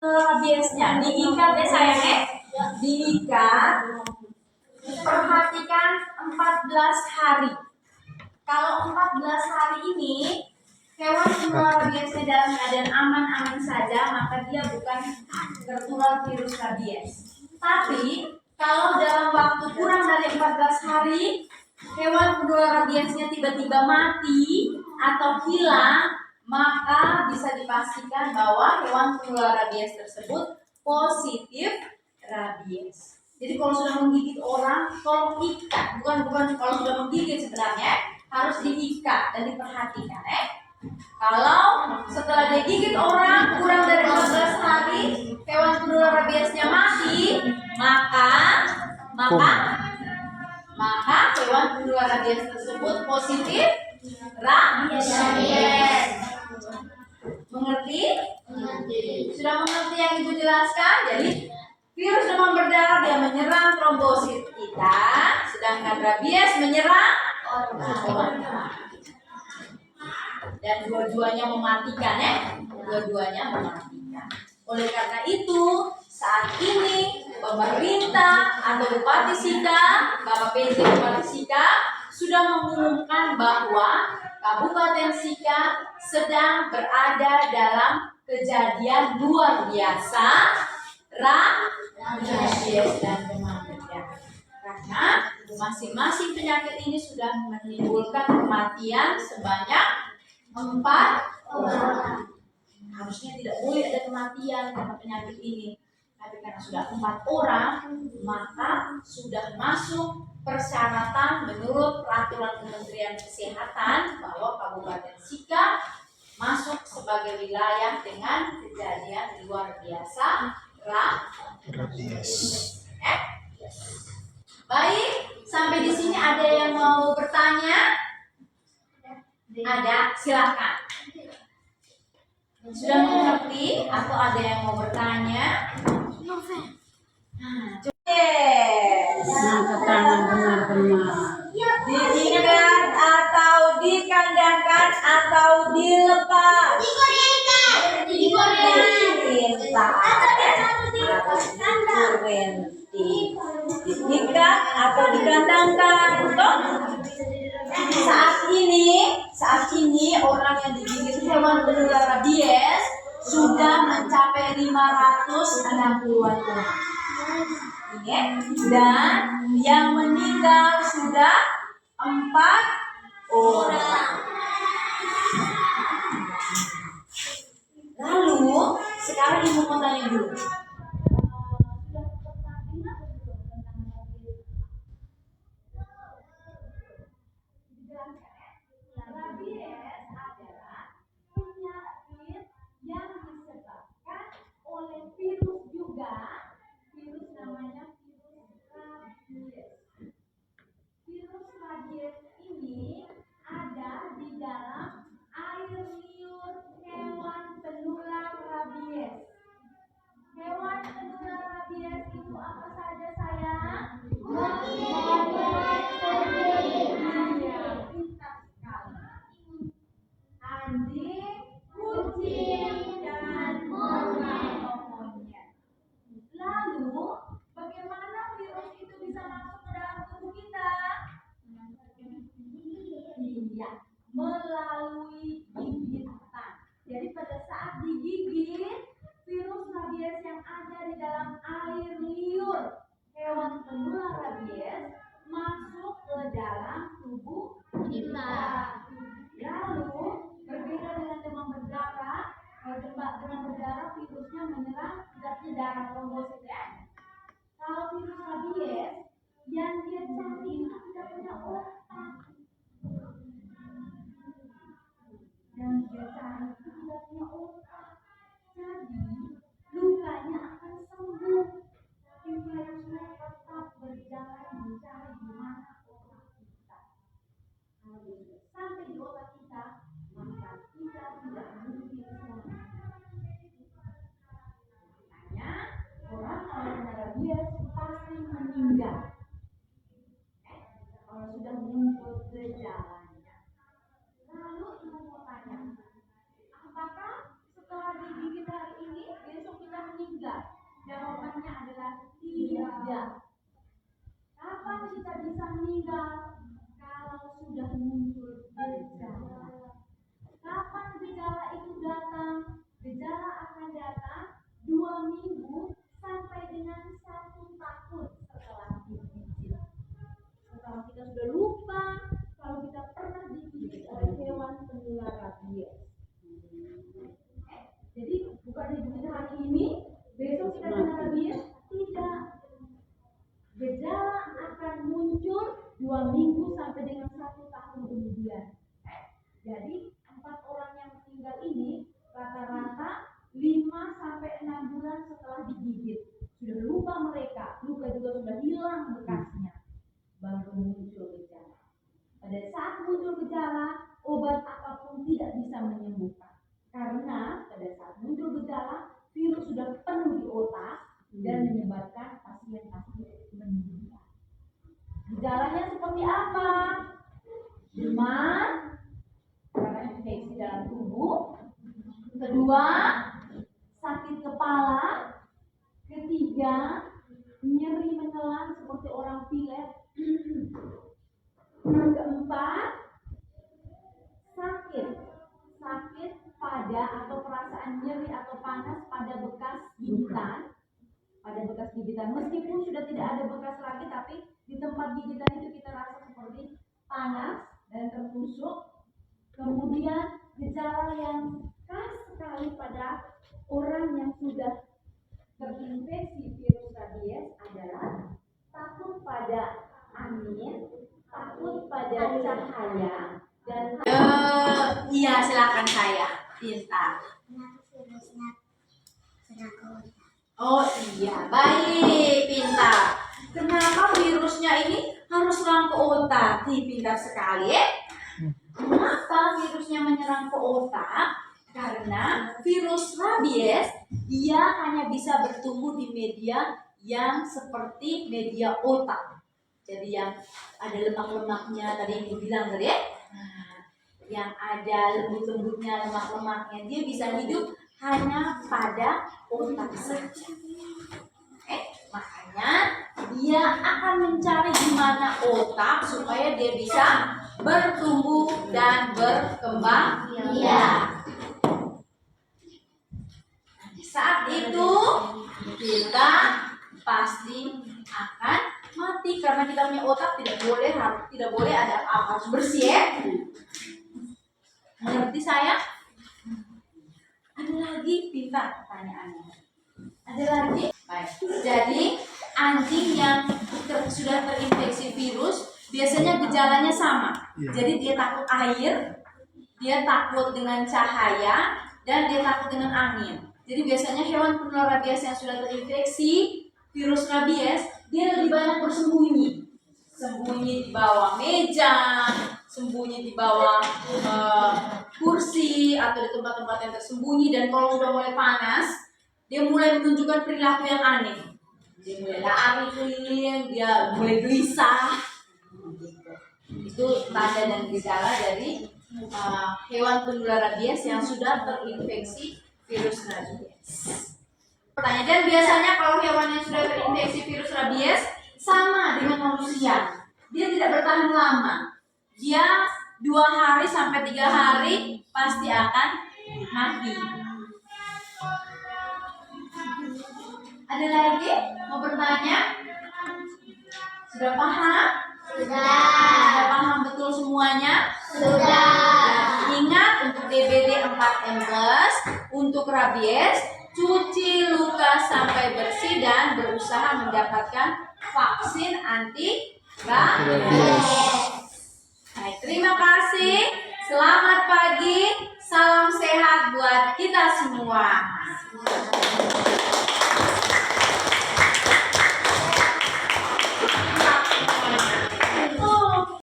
rabiesnya diikat ya sayangnya, diikat. Perhatikan 14 hari. Kalau 14 hari ini hewan penular rabiesnya dalam keadaan aman-aman saja, maka dia bukan tertular virus rabies. Tapi kalau dalam waktu kurang dari 14 hari hewan penular rabiesnya tiba-tiba mati atau hilang, maka bisa dipastikan bahwa hewan penular rabies tersebut positif rabies. Jadi kalau sudah menggigit orang, tolong ikat. Bukan kalau sudah menggigit sebenarnya harus diikat dan diperhatikan. Kalau setelah digigit orang kurang dari 14 hari hewan penular rabiesnya mati, maka hewan penular rabies tersebut positif rabies. Mengerti? Sudah mengerti yang Ibu jelaskan? Jadi virus demam berdarah dia menyerang trombosit kita, sedangkan rabies menyerang orang. Dan dua-duanya mematikan dua-duanya mematikan. Oleh karena itu, saat ini pemerintah atau Bupati Sika, Bapak PJ Bupati Sika sudah mengumumkan bahwa Kabupaten Sika sedang berada dalam kejadian luar biasa rabies dan demam berdarah. Karena masing-masing penyakit ini sudah menimbulkan kematian sebanyak 4 orang. Harusnya tidak boleh ada kematian karena penyakit ini. Tapi karena sudah 4 orang, maka sudah masuk persyaratan menurut peraturan Kementerian Kesehatan bahwa Kabupaten Sika masuk sebagai wilayah dengan kejadian luar biasa rabies. Baik, sampai di sini ada yang mau bertanya? Ada, silakan. Sudah mengerti atau ada yang mau bertanya? Keterangan benar-benar. Diikat atau dikandangkan atau dilepas? Diikat atau dikandangkan? Saat ini orang yang digigit hewan penular rabies sudah mencapai 560-an orang. Dan yang meninggal sudah 4 orang. Lalu sekarang Ibu mau tanya dulu. Hewan penular rabies itu apa saja sayang? Anjing, kucing, dan monyet. Lalu, bagaimana virus itu bisa masuk ke dalam tubuh kita? Iya, melalui gigitan. Jadi pada saat digigit, virus rabies yang ada di dalam air liur hewan penular rabies masuk ke dalam tubuh kita. Lalu berbeda dengan demam berdarah. Kalau demam berdarah virusnya menyerang zatnya darah trombosit ya. Kalau virus rabies yang dia cari itu tidak punya otak. Dan dia cari itu tidak punya otak. Jadi lukanya akan sembuh, tapi virusnya tetap berjalan mencari di mana otak kita. Kalau dia sampai di otak kita, maka kita tidak mungkin selamat. Makanya orang kalau kena rabies pasti meninggal. Kalau sudah muncul gejalanya. Lalu Ibu mau tanya, apakah setelah digigit hari ini besok kita meninggal? Jawabannya adalah tidak. Kapan kita bisa meninggal? Kalau sudah muncul gejala. Kapan gejala itu datang? Gejala akan datang 2 minggu sampai dengan 1 tahun setelah digigit. Kalau kita sudah lupa kalau kita pernah digigit oleh hewan penular rabies. Jadi bukan digigit hari ini, besok kita kena rabies? Tidak. Gejala akan muncul 2 minggu sampai dengan 1 tahun kemudian. Jadi 4 orang yang meninggal ini rata-rata 5 sampai 6 bulan setelah digigit. Sudah lupa mereka, luka juga sudah hilang bekasnya. Baru muncul gejala. Pada saat muncul gejala, obat apapun tidak bisa menyembuhkan. Karena pada saat muncul gejala, virus sudah penuh di otak dan menyebabkan pasien pasti meninggal. Gejalanya seperti apa? Demam, karena infeksi dalam tubuh. Kedua, sakit kepala. Ketiga, nyeri menelan seperti orang pilek. Keempat, sakit pada atau perasaan nyeri atau panas pada bekas gigitan. Meskipun sudah tidak ada bekas lagi, tapi di tempat gigitan itu kita rasa seperti panas dan tertusuk. Kemudian gejala yang khas sekali pada orang yang sudah terinfeksi virus rabies adalah takut pada angin, takut pada cahaya, dan iya, silakan saya. Pintar. Oh iya, baik, pintar. Kenapa virusnya ini harus serang ke otak? Pintar sekali. Kenapa virusnya menyerang ke otak? Karena virus rabies dia hanya bisa bertumbuh di media yang seperti media otak. Jadi yang ada lemak-lemaknya tadi yang dibilang tadi ya. Yang ada lembut-lembutnya, lemak-lemaknya, dia bisa hidup hanya pada otak saja. Makanya dia akan mencari di mana otak supaya dia bisa bertumbuh dan berkembang biak. Saat itu kita pasti akan mati karena kita punya otak tidak boleh ada apa harus bersih ya. Mengerti saya? Ada lagi pintar pertanyaannya. Ada lagi? Baik. Jadi anjing yang sudah terinfeksi virus biasanya gejalanya sama. Jadi dia takut air, dia takut dengan cahaya, dan dia takut dengan angin. Jadi biasanya hewan penular rabies yang sudah terinfeksi virus rabies, dia lebih banyak bersembunyi. Sembunyi di bawah meja, sembunyi di bawah kursi atau di tempat-tempat yang tersembunyi. Dan kalau sudah mulai panas, dia mulai menunjukkan perilaku yang aneh. Dia mulai lari keliling, dia mulai gelisah. Itu tanda dan gejala dari hewan penular rabies yang sudah terinfeksi virus rabies. Pertanyaan, dan biasanya kalau hewan yang sudah terinfeksi virus rabies sama dengan manusia, dia tidak bertahan lama. Dia 2 hari sampai 3 hari pasti akan mati. Ada lagi mau bertanya? Sudah paham? Sudah paham betul semuanya? Sudah. Dan ingat untuk DBD 4M+, untuk rabies, cuci luka sampai bersih dan berusaha mendapatkan vaksin anti rabies. Baik, terima kasih. Selamat pagi. Salam sehat buat kita semua.